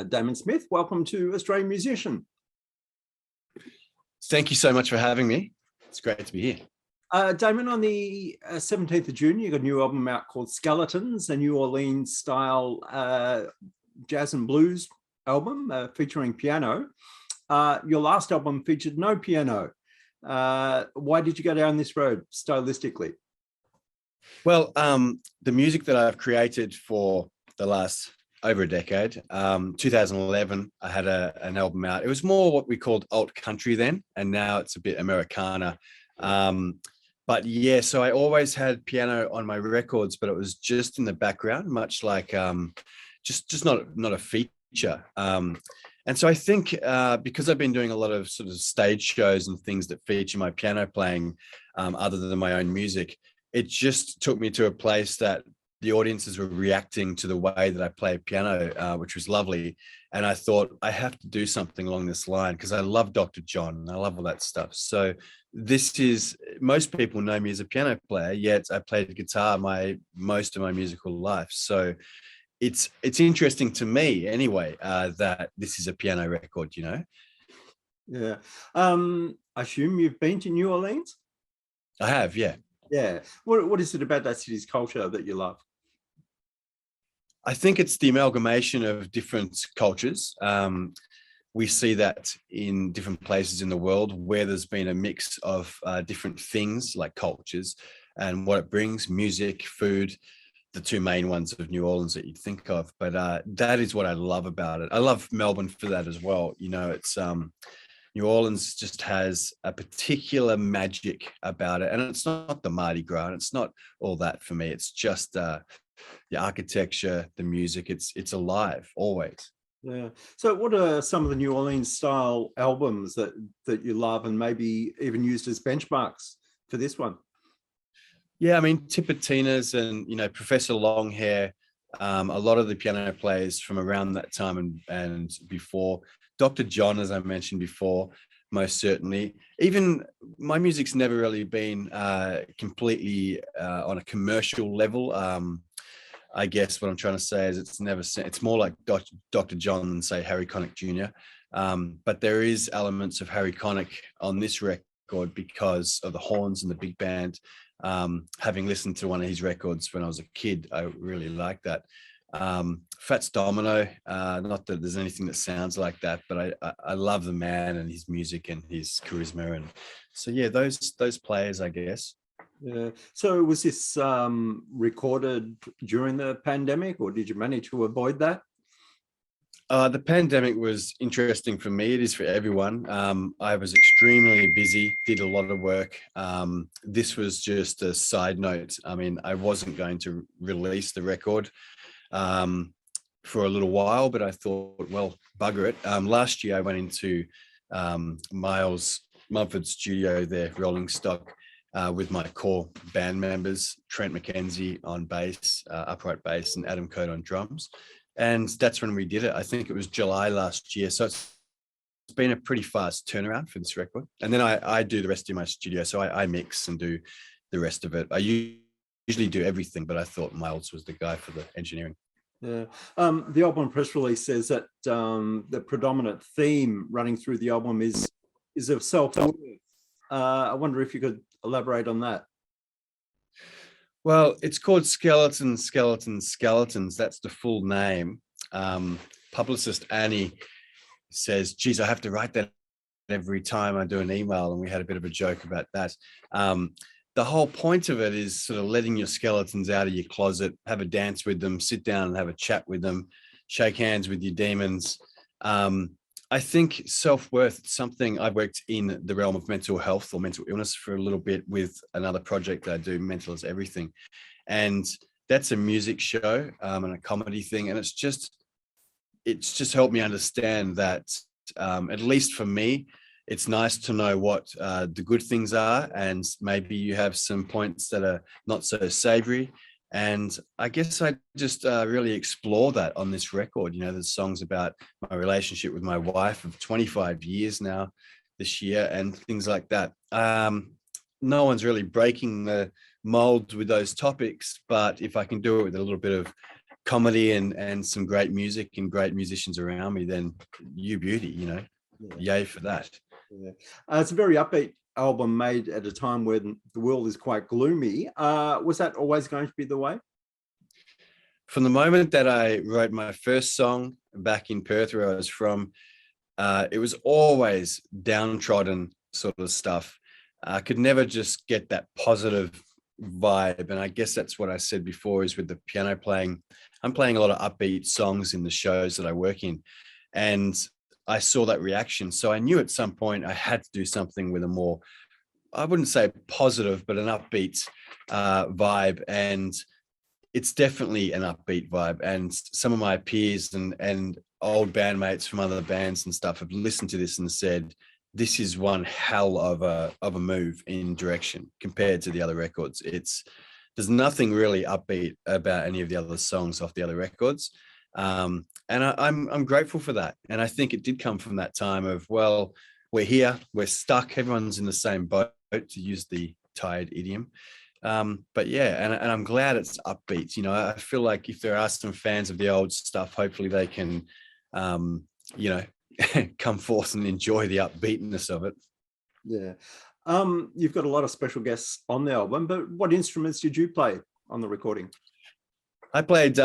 Damon Smith, welcome to Australian Musician. Thank you so much for having me. It's great to be here. Damon, on the 17th of June, you got a new album out called Skeletons, a New Orleans style jazz and blues album featuring piano. Your last album featured no piano. Why did you go down this road stylistically? Well, the music that I've created for the last over a decade, 2011, I had an album out. It was more what we called alt country then, and now it's a bit Americana. But yeah, so I always had piano on my records, but it was just in the background, much like just not a feature. And so I think because I've been doing a lot of sort of stage shows and things that feature my piano playing other than my own music, it just took me to a place that the audiences were reacting to the way that I play piano, which was lovely. And I thought I have to do something along this line because I love Dr. John and I love all that stuff. So most people know me as a piano player, yet I played guitar most of my musical life. So it's interesting to me anyway, that this is a piano record, you know? Yeah. I assume you've been to New Orleans? I have, yeah. Yeah. What is it about that city's culture that you love? I think it's the amalgamation of different cultures. We see that in different places in the world where there's been a mix of different things like cultures and what it brings, music, food, the two main ones of New Orleans that you'd think of. But that is what I love about it. I love Melbourne for that as well. You know, it's New Orleans just has a particular magic about it. And it's not the Mardi Gras, and it's not all that for me. It's just the architecture, the music, it's alive always. Yeah. So what are some of the New Orleans style albums that you love and maybe even used as benchmarks for this one? Yeah, I mean, Tipitina's and, you know, Professor Longhair, a lot of the piano players from around that time and before. Dr. John, as I mentioned before, most certainly. Even my music's never really been completely on a commercial level. I guess what I'm trying to say is it's more like Dr. John than say Harry Connick Jr. But there is elements of Harry Connick on this record because of the horns and the big band. Having listened to one of his records when I was a kid, I really like that. Fats Domino, not that there's anything that sounds like that, but I love the man and his music and his charisma. And so, yeah, those players, I guess. Yeah. So was this recorded during the pandemic, or did you manage to avoid that? The pandemic was interesting for me. It is for everyone. I was extremely busy, did a lot of work. This was just a side note. I mean, I wasn't going to release the record for a little while, but I thought, well, bugger it. Last year I went into Miles Mumford's studio there, Rolling Stock, with my core band members, Trent McKenzie on bass, upright bass, and Adam Coate on drums. And that's when we did it. I think it was July last year. So it's been a pretty fast turnaround for this record. And then I do the rest in my studio. So I mix and do the rest of it. I usually do everything, but I thought Miles was the guy for the engineering. Yeah. The album press release says that the predominant theme running through the album is of self-worth. I wonder if you could elaborate on that. Well, it's called Skeletons, Skeletons, Skeletons. That's the full name. Publicist Annie says, geez, I have to write that every time I do an email. And we had a bit of a joke about that. The whole point of it is sort of letting your skeletons out of your closet, have a dance with them, sit down and have a chat with them, shake hands with your demons. I think self-worth, something I worked in the realm of mental health or mental illness for a little bit with another project that I do, Mental is Everything. And that's a music show and a comedy thing. And it's just helped me understand that, at least for me, it's nice to know what the good things are. And maybe you have some points that are not so savory. And I guess I just really explore that on this record. You know, there's songs about my relationship with my wife of 25 years now this year and things like that. No one's really breaking the mold with those topics, but if I can do it with a little bit of comedy and some great music and great musicians around me, then you beauty, yay for that. Yeah. It's a very upbeat album made at a time when the world is quite gloomy. Was that always going to be the way? From the moment that I wrote my first song back in Perth, where I was from, it was always downtrodden sort of stuff. I could never just get that positive vibe. And I guess that's what I said before, is with the piano playing, I'm playing a lot of upbeat songs in the shows that I work in. And I saw that reaction. So I knew at some point I had to do something with a more, I wouldn't say positive, but an upbeat vibe. And it's definitely an upbeat vibe. And some of my peers and old bandmates from other bands and stuff have listened to this and said, this is one hell of a move in direction compared to the other records. There's nothing really upbeat about any of the other songs off the other records. And I'm grateful for that. And I think it did come from that time of, well, we're here, we're stuck, everyone's in the same boat, to use the tired idiom. But yeah, and I'm glad it's upbeat. I feel like if there are some fans of the old stuff, hopefully they can, come forth and enjoy the upbeatness of it. Yeah. You've got a lot of special guests on the album, but what instruments did you play on the recording? I played,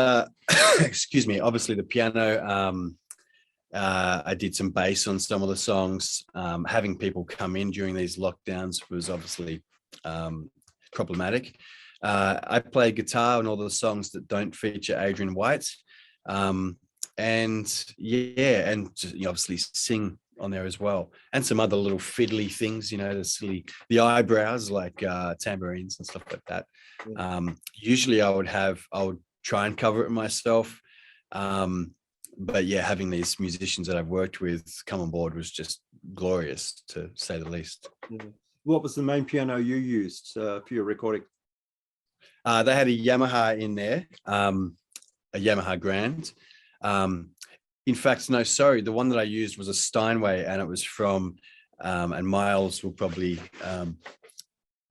excuse me, obviously the piano. I did some bass on some of the songs. Having people come in during these lockdowns was obviously problematic. I play guitar on all the songs that don't feature Adrian White. And yeah, and obviously sing on there as well, and some other little fiddly things, the eyebrows, like tambourines and stuff like that. Usually I would try and cover it myself, but yeah, having these musicians that I've worked with come on board was just glorious, to say the least. What was the main piano you used for your recording? They had a Yamaha in there, a Yamaha Grand. In fact, no, sorry, the one that I used was a Steinway, and it was from, and Miles will probably,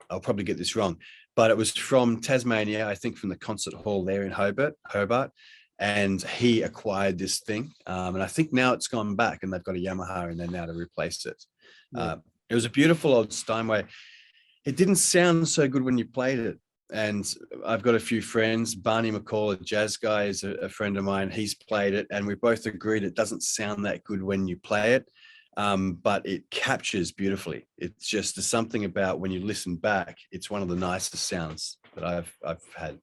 I'll probably get this wrong, but it was from Tasmania, I think from the concert hall there in Hobart, and he acquired this thing. And I think now it's gone back and they've got a Yamaha in there now to replace it. It was a beautiful old Steinway. It didn't sound so good when you played it. And I've got a few friends. Barney McCall, a jazz guy, is a friend of mine. He's played it, and we both agreed it doesn't sound that good when you play it, but it captures beautifully. It's just something about when you listen back, it's one of the nicest sounds that I've had.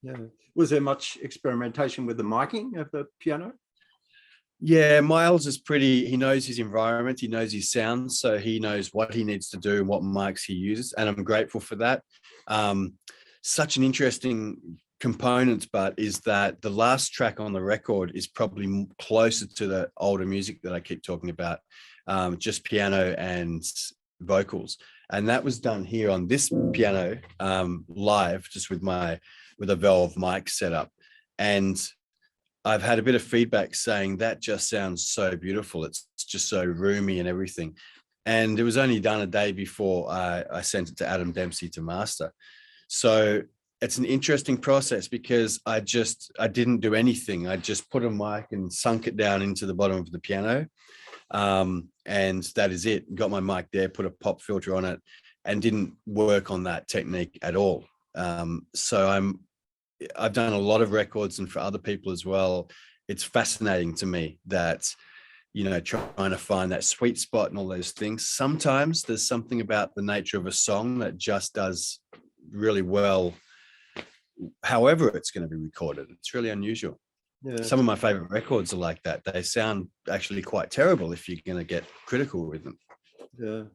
Yeah. Was there much experimentation with the miking of the piano? Yeah, Miles is he knows his environment, he knows his sounds, so he knows what he needs to do and what mics he uses, and I'm grateful for that. Such an interesting component, but is that the last track on the record is probably closer to the older music that I keep talking about, just piano and vocals. And that was done here on this piano, live, just with a Valve mic setup. And I've had a bit of feedback saying that just sounds so beautiful. It's just so roomy and everything. And it was only done a day before I sent it to Adam Dempsey to master. So it's an interesting process, because I didn't do anything. I just put a mic and sunk it down into the bottom of the piano. And that is it. Got my mic there, put a pop filter on it, and didn't work on that technique at all. So I've done a lot of records, and for other people as well. It's fascinating to me that, trying to find that sweet spot and all those things. Sometimes there's something about the nature of a song that just does really well, however it's going to be recorded. It's really unusual. Yeah. Some of my favorite records are like that. They sound actually quite terrible if you're going to get critical with them. Yeah.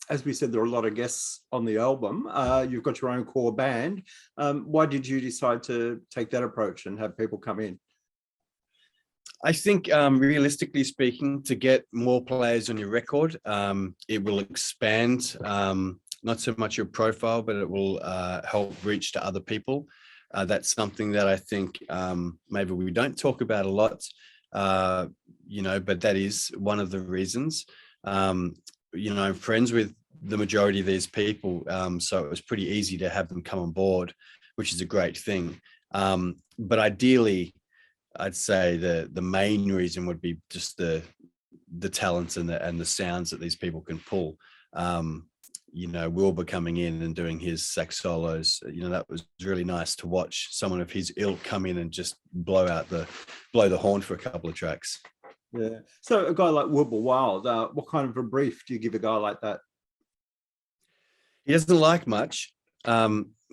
As we said, there are a lot of guests on the album. You've got your own core band. Why did you decide to take that approach and have people come in? I think, realistically speaking, to get more players on your record, it will expand, not so much your profile, but it will help reach to other people. That's something that I think maybe we don't talk about a lot, but that is one of the reasons. I'm friends with the majority of these people, so it was pretty easy to have them come on board, which is a great thing. But ideally, I'd say the main reason would be just the talents and the sounds that these people can pull. You know, Wilbur coming in and doing his sax solos, you know, that was really nice to watch someone of his ilk come in and just blow the horn for a couple of tracks. Yeah. So a guy like Wobble Wild, what kind of a brief do you give a guy like that? He doesn't like much.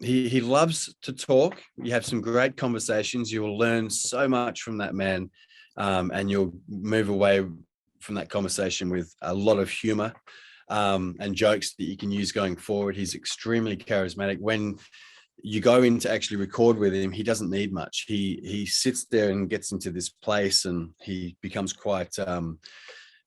He loves to talk. You have some great conversations. You will learn so much from that man, and you'll move away from that conversation with a lot of humor and jokes that you can use going forward. He's extremely charismatic. When you go in to actually record with him, he doesn't need much. He sits there and gets into this place, and he becomes quite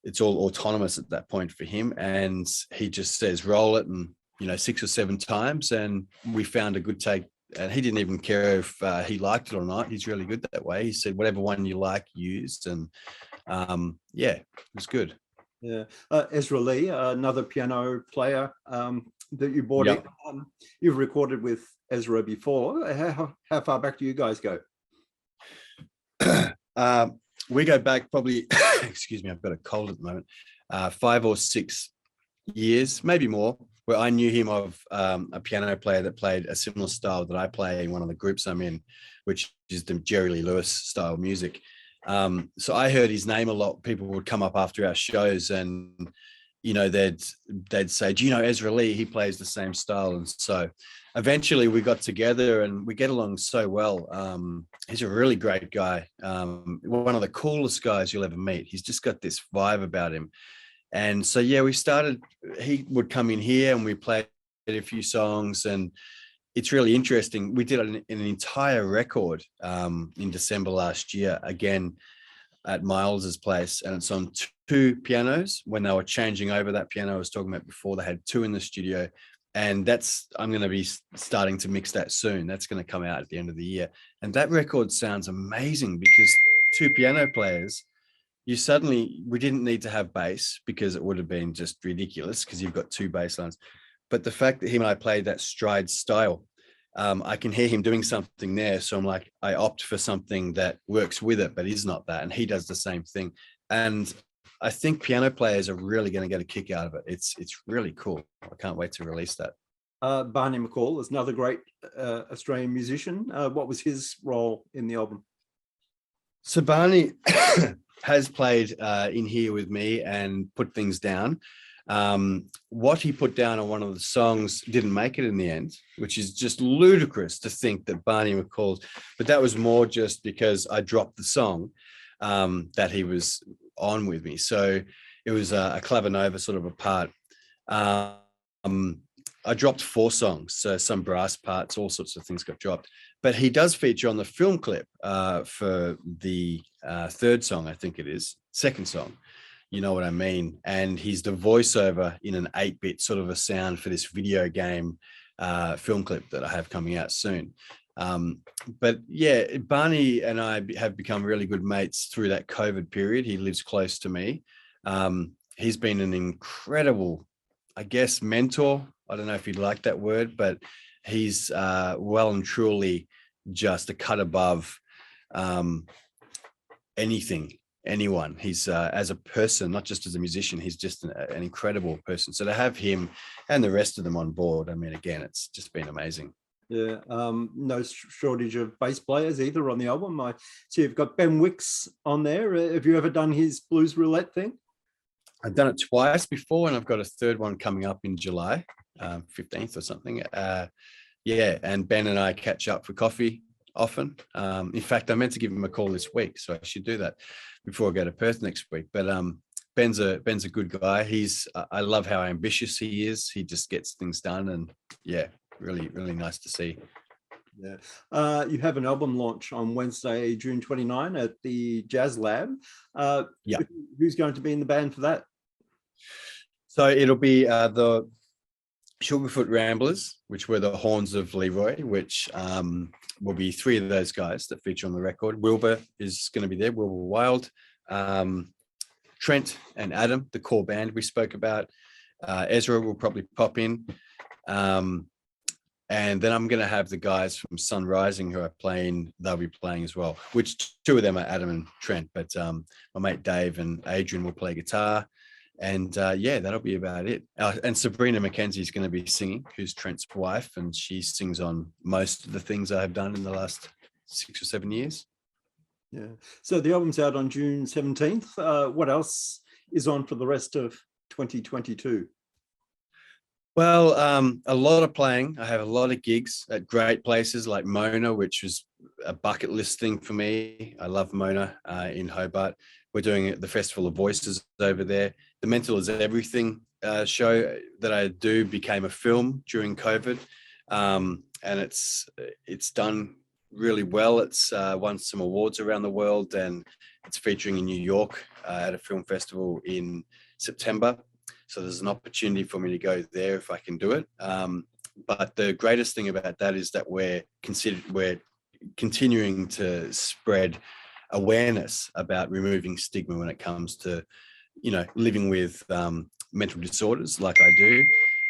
it's all autonomous at that point for him, and he just says roll it, and 6 or 7 times, and we found a good take. And he didn't even care if he liked it or not. He's really good that way. He said whatever one you like used, and yeah, it was good. Yeah. Ezra Lee, another piano player that you brought Yep. in. You've recorded with Ezra before. How far back do you guys go? We go back probably, excuse me, I've got a cold at the moment, 5 or 6 years, maybe more, where I knew him of a piano player that played a similar style that I play in one of the groups I'm in, which is the Jewellery Lewis style music. So I heard his name a lot. People would come up after our shows, and they'd say, do you know Ezra Lee? He plays the same style. And so eventually we got together, and we get along so well. He's a really great guy, one of the coolest guys you'll ever meet. He's just got this vibe about him. And so yeah, he would come in here and we played a few songs, and it's really interesting. We did an entire record in December last year, again at Miles's place, and it's on 2 pianos. When they were changing over that piano I was talking about before, they had 2 in the studio, and I'm going to be starting to mix that soon. That's going to come out at the end of the year, and that record sounds amazing because 2 piano players. We didn't need to have bass because it would have been just ridiculous because you've got 2 bass lines. But the fact that him and I played that stride style, I can hear him doing something there. So I'm like, I opt for something that works with it, but is not that. And he does the same thing. And I think piano players are really going to get a kick out of it. It's really cool. I can't wait to release that. Barney McCall is another great Australian musician. What was his role in the album? So Barney has played in here with me and put things down. What he put down on one of the songs didn't make it in the end, which is just ludicrous to think that Barney McCall, but that was more just because I dropped the song that he was on with me. So it was a Clavinova sort of a part. I dropped 4 songs, so some brass parts, all sorts of things got dropped. But he does feature on the film clip for the 3rd song, I think it is, 2nd song, you know what I mean? And he's the voiceover in an 8-bit sort of a sound for this video game film clip that I have coming out soon. But yeah, Barney and I have become really good mates through that COVID period. He lives close to me. He's been an incredible, I guess, mentor. I don't know if you'd like that word, but he's well and truly just a cut above anyone. He's as a person, not just as a musician, he's just an incredible person. So to have him and the rest of them on board, I mean, again, it's just been amazing. Yeah, no shortage of bass players either on the album. I see you've got Ben Wicks on there. Have you ever done his blues roulette thing? I've done it twice before, and I've got a 3rd one coming up in July 15th or something. Yeah, and Ben and I catch up for coffee often. In fact, I meant to give him a call this week, so I should do that before I go to Perth next week. But Ben's a good guy. I love how ambitious he is. He just gets things done, and yeah, really, really nice to see. Yeah. You have an album launch on Wednesday, June 29 at the Jazz Lab. Yeah. Who's going to be in the band for that? So it'll be the Sugarfoot Ramblers, which were the Horns of Leroy, which will be 3 of those guys that feature on the record. Wilbur is going to be there, Wobble Wild. Trent and Adam, the core band we spoke about. Ezra will probably pop in. And then I'm going to have the guys from Sun Rising who are playing, they'll be playing as well, which two of them are Adam and Trent, but my mate Dave and Adrian will play guitar. And yeah, that'll be about it. And Sabrina McKenzie is going to be singing, who's Trent's wife, and she sings on most of the things I have done in the last 6 or 7 years. Yeah. So the album's out on June 17th. What else is on for the rest of 2022? Well, a lot of playing. I have a lot of gigs at great places like Mona, which was a bucket list thing for me. I love Mona in Hobart. We're doing the Festival of Voices over there. The Mental is Everything show that I do became a film during COVID, and it's done really well. It's won some awards around the world, and it's featuring in New York at a film festival in September. So there's an opportunity for me to go there if I can do it. But the greatest thing about that is that we're continuing to spread awareness about removing stigma when it comes to, living with mental disorders like I do,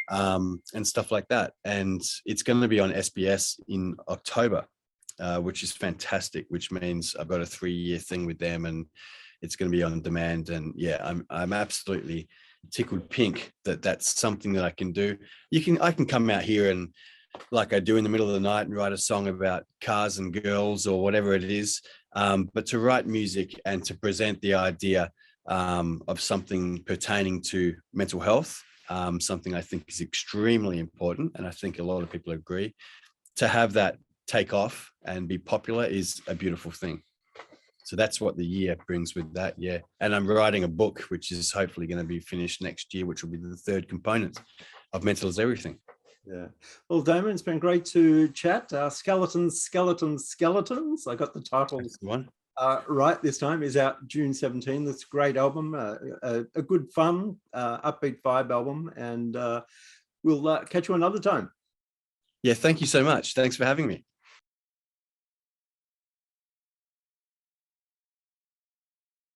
and stuff like that. And it's going to be on SBS in October, which is fantastic, which means I've got a 3-year thing with them, and it's going to be on demand. And yeah, I'm absolutely tickled pink that that's something that I can do. I can come out here and, like I do in the middle of the night, and write a song about cars and girls or whatever it is. But to write music and to present the idea of something pertaining to mental health, something I think is extremely important, and I think a lot of people agree, to have that take off and be popular is a beautiful thing. So that's what the year brings with that, yeah. And I'm writing a book, which is hopefully going to be finished next year, which will be the third component of Mental is Everything. Yeah. Well, Damon, it's been great to chat. Skeletons. I got the title right this time. Is out June 17. That's a great album, a good fun, upbeat vibe album. And we'll catch you another time. Yeah, thank you so much. Thanks for having me.